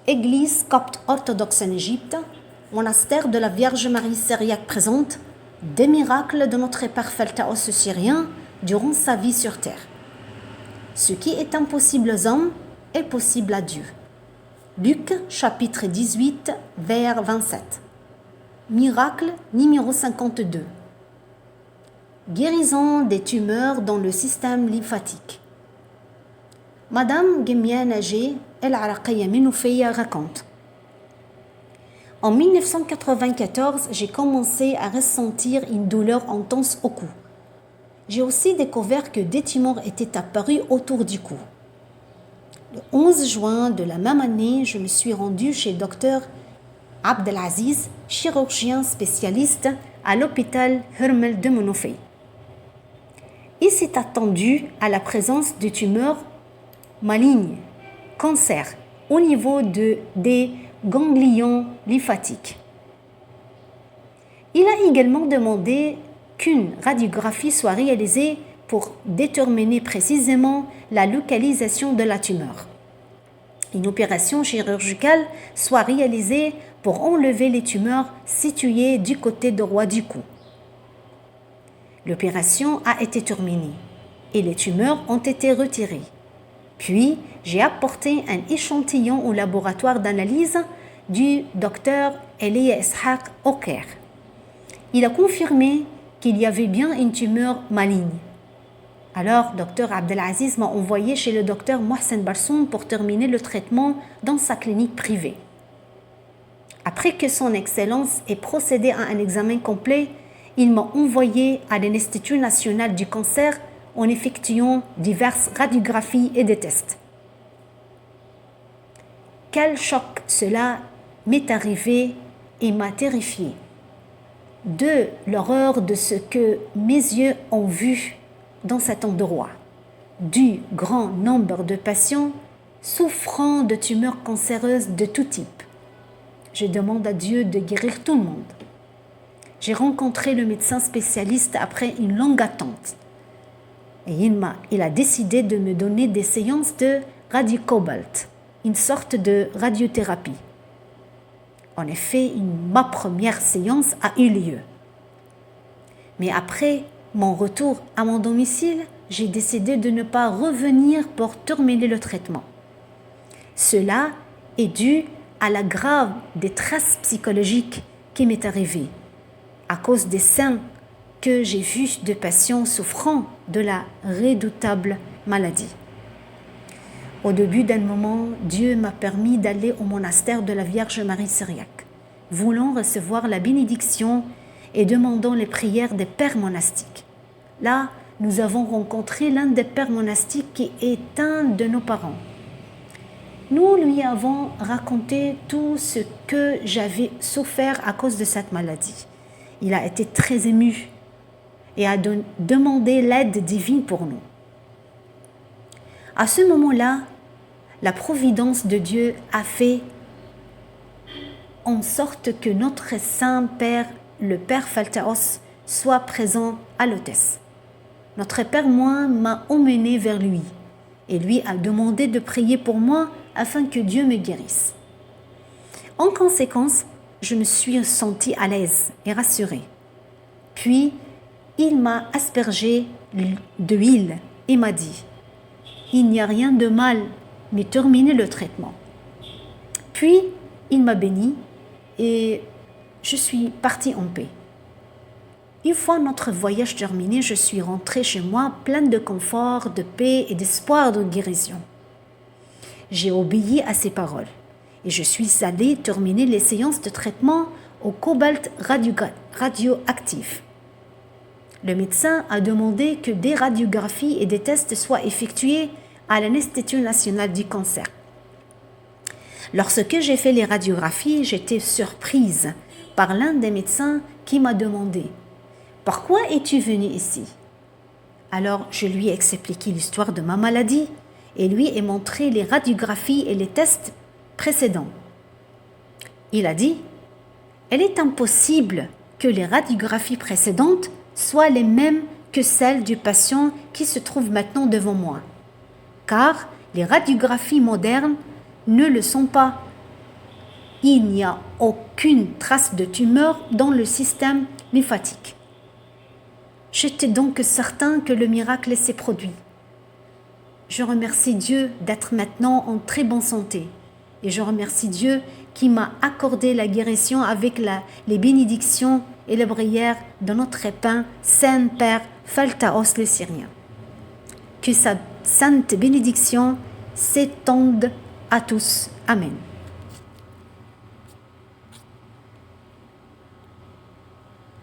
Église copte orthodoxe en Égypte, monastère de la Vierge Marie syriaque présente des miracles de notre Père Pheltaos syrien durant sa vie sur terre. Ce qui est impossible aux hommes est possible à Dieu. Luc chapitre 18 vers 27. Miracle numéro 52. Guérison des tumeurs dans le système lymphatique. Madame Gemia Najé El Araqia Minoufeya raconte: en 1994, j'ai commencé à ressentir une douleur intense au cou. J'ai aussi découvert que des tumeurs étaient apparues autour du cou. Le 11 juin de la même année, je me suis rendue chez Dr Abdelaziz, chirurgien spécialiste à l'hôpital Hermel de Monofei. Il s'est attendu à la présence de tumeurs malignes, cancer, au niveau des ganglions lymphatiques. Il a également demandé qu'une radiographie soit réalisée pour déterminer précisément la localisation de la tumeur. Une opération chirurgicale soit réalisée pour enlever les tumeurs situées du côté droit du cou. L'opération a été terminée et les tumeurs ont été retirées. Puis, j'ai apporté un échantillon au laboratoire d'analyse du docteur Elia Ishaq au Caire. Il a confirmé qu'il y avait bien une tumeur maligne. Alors, docteur Abdelaziz m'a envoyé chez le docteur Mohsen Barsoum pour terminer le traitement dans sa clinique privée. Après que son Excellence ait procédé à un examen complet, il m'a envoyé à l'Institut national du cancer en effectuant diverses radiographies et des tests. Quel choc cela m'est arrivé et m'a terrifié. De l'horreur de ce que mes yeux ont vu dans cet endroit, du grand nombre de patients souffrant de tumeurs cancéreuses de tout type. Je demande à Dieu de guérir tout le monde. J'ai rencontré le médecin spécialiste après une longue attente. Et il a décidé de me donner des séances de radiocobalt, une sorte de radiothérapie. En effet, ma première séance a eu lieu. Mais après mon retour à mon domicile, j'ai décidé de ne pas revenir pour terminer le traitement. Cela est dû à la grave détresse psychologique qui m'est arrivée à cause des signes que j'ai vus de patients souffrant de la redoutable maladie. Au début d'un moment, Dieu m'a permis d'aller au monastère de la Vierge Marie syriaque, voulant recevoir la bénédiction et demandant les prières des pères monastiques. Là, nous avons rencontré l'un des pères monastiques qui est un de nos parents. Nous lui avons raconté tout ce que j'avais souffert à cause de cette maladie. Il a été très ému et a demandé l'aide divine pour nous. À ce moment-là, la providence de Dieu a fait en sorte que notre Saint-Père, le Père Pheltaos, soit présent à l'hôtesse. Notre Père m'a emmené vers lui et lui a demandé de prier pour moi afin que Dieu me guérisse. En conséquence, je me suis sentie à l'aise et rassurée. Puis, il m'a aspergé de huile et m'a dit: il n'y a rien de mal, mais terminez le traitement. Puis, il m'a béni et je suis partie en paix. Une fois notre voyage terminé, je suis rentrée chez moi pleine de confort, de paix et d'espoir de guérison. J'ai obéi à ses paroles et je suis allée terminer les séances de traitement au cobalt radioactif. Le médecin a demandé que des radiographies et des tests soient effectués à l'Institut national du cancer. Lorsque j'ai fait les radiographies, j'étais surprise par l'un des médecins qui m'a demandé: pourquoi es-tu venu ici? Alors je lui ai expliqué l'histoire de ma maladie et lui ai montré les radiographies et les tests précédents. Il a dit: il est impossible que les radiographies précédentes soient les mêmes que celles du patient qui se trouve maintenant devant moi, car les radiographies modernes ne le sont pas il n'y a aucune trace de tumeur dans le système lymphatique. J'étais donc certain que le miracle s'est produit. Je remercie Dieu d'être maintenant en très bonne santé. Et je remercie Dieu qui m'a accordé la guérison avec les bénédictions et les prières de notre épin, Saint-Père Phaltaos le Syrien. Que sa sainte bénédiction s'étende à tous. Amen.